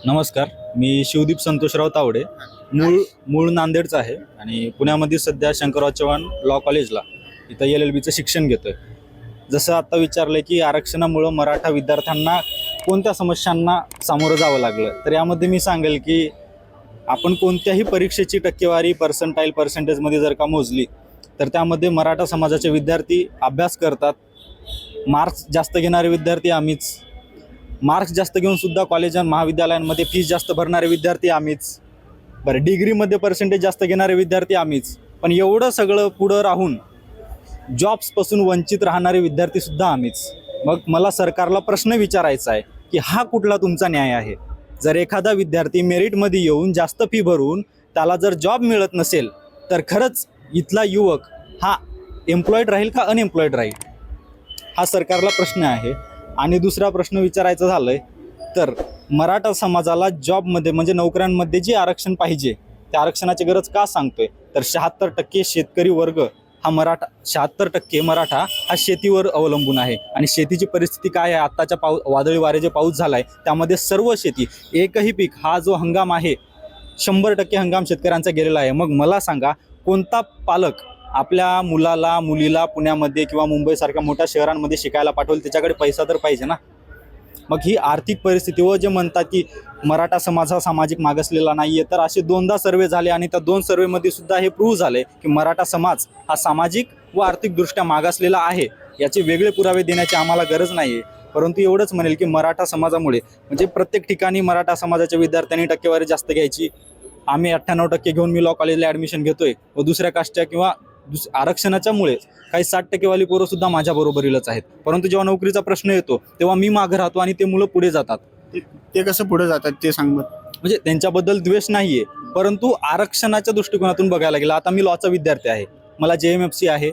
नमस्कार. मी शिवदीप संतोषराव तावडे. मूळ मूळ नांदेडचा आहे आणि पुण्यामध्ये सध्या शंकरराव चव्हाण लॉ कॉलेजला इथं LLBचं शिक्षण घेतोय. जसं आता विचारलं की आरक्षणामुळं मराठा विद्यार्थ्यांना कोणत्या समस्यांना सामोरं जावं लागलं, तर यामध्ये मी सांगेल की आपण कोणत्याही परीक्षेची टक्केवारी पर्सेंटेजमध्ये जर का मोजली तर त्यामध्ये मराठा समाजाचे विद्यार्थी अभ्यास करतात. मार्क्स जास्त घेणारे विद्यार्थी आम्हीच. मार्क्स जास्त घेऊन सुद्धा कॉलेज आणि महाविद्यालयांमध्ये फीस जास्त भरणारे विद्यार्थी आम्हीच. बरं, डिग्रीमध्ये पर्सेंटेज जास्त घेणारे विद्यार्थी आम्हीच. पण एवढं सगळं पुढं राहून जॉब्सपासून वंचित राहणारे विद्यार्थीसुद्धा आम्हीच. मग मला सरकारला प्रश्न विचारायचा आहे की हा कुठला तुमचा न्याय आहे? जर एखादा विद्यार्थी मेरिटमध्ये येऊन जास्त फी भरून त्याला जर जॉब मिळत नसेल तर खरंच इथला युवक हा एम्प्लॉईड राहील का अनएम्प्लॉईड राहील? हा सरकारला प्रश्न आहे. आणि दुसरा प्रश्न विचारायचा झालं तर मराठा समाजाला जॉबमध्ये म्हणजे नोकऱ्यांमध्ये जे आरक्षण पाहिजे त्या आरक्षणाची गरज का सांगतोय? तर 76% शेतकरी वर्ग हा मराठा 76% मराठा हा शेतीवर अवलंबून आहे. आणि शेतीची परिस्थिती काय आहे? आत्ताच्या वादळी वारे जे पाऊस झाला आहे त्यामध्ये सर्व शेती एकही पीक हा जो हंगाम आहे 100% हंगाम शेतकऱ्यांचा गेलेला आहे. मग मला सांगा, कोणता पालक आपल्या मुलाला मुलीला पुण्यामध्ये किंवा मुंबईसारख्या मोठ्या शहरांमध्ये शिकायला पाठवलं? त्याच्याकडे पैसा तर पाहिजे ना. मग ही आर्थिक परिस्थिती व जे म्हणतात की मराठा समाज हा सामाजिक मागासलेला नाही आहे, तर असे 2दा सर्वे झाले आणि त्या 2 सर्वेमध्ये सुद्धा हे प्रूव्ह झाले की मराठा समाज हा सामाजिक व आर्थिकदृष्ट्या मागासलेला आहे. याचे वेगळे पुरावे देण्याची आम्हाला गरज नाही आहे. परंतु एवढंच म्हणेल की मराठा समाजामुळे म्हणजे प्रत्येक ठिकाणी मराठा समाजाच्या विद्यार्थ्यांनी टक्केवारी जास्त घ्यायची. आम्ही 98% घेऊन मी लॉ कॉलेजला ॲडमिशन घेतोय व दुसऱ्या कास्टच्या किंवा आरक्षणाच्यामुळे काही 60% वाली पोरं सुद्धा माझ्या बरोबरीलाच आहेत. परंतु जेव्हा नोकरीचा प्रश्न येतो तेव्हा मी मागं राहतो आणि ते मुलं पुढे जातात. ते कसं पुढे जातात ते सांग बरं. म्हणजे त्यांच्याबद्दल द्वेष नाही आहे, परंतु आरक्षणाच्या दृष्टिकोनातून बघायला गेलं. आता मी लॉचा विद्यार्थी आहे, मला JMFC आहे,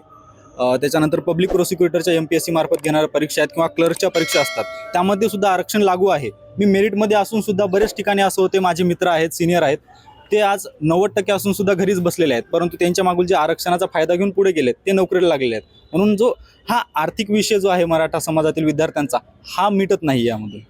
त्याच्यानंतर पब्लिक प्रोसिक्युटरच्या MPSC मार्फत घेणाऱ्या परीक्षा आहेत किंवा क्लर्कच्या परीक्षा असतात, त्यामध्ये सुद्धा आरक्षण लागू आहे. मी मेरिटमध्ये असून सुद्धा बरेच ठिकाणी असं होते, माझे मित्र आहेत, सिनियर आहेत, ते आज 90% असून सुद्धा घरीच बसलेले आहेत, परंतु त्यांच्या मागून जे आरक्षणाचा फायदा घेऊन पुढे गेलेत ते नोकरीला लागलेले आहेत. म्हणून जो हा आर्थिक विषय जो आहे मराठा समाजातील विद्यार्थ्यांचा, हा मिटत नाही यामधून.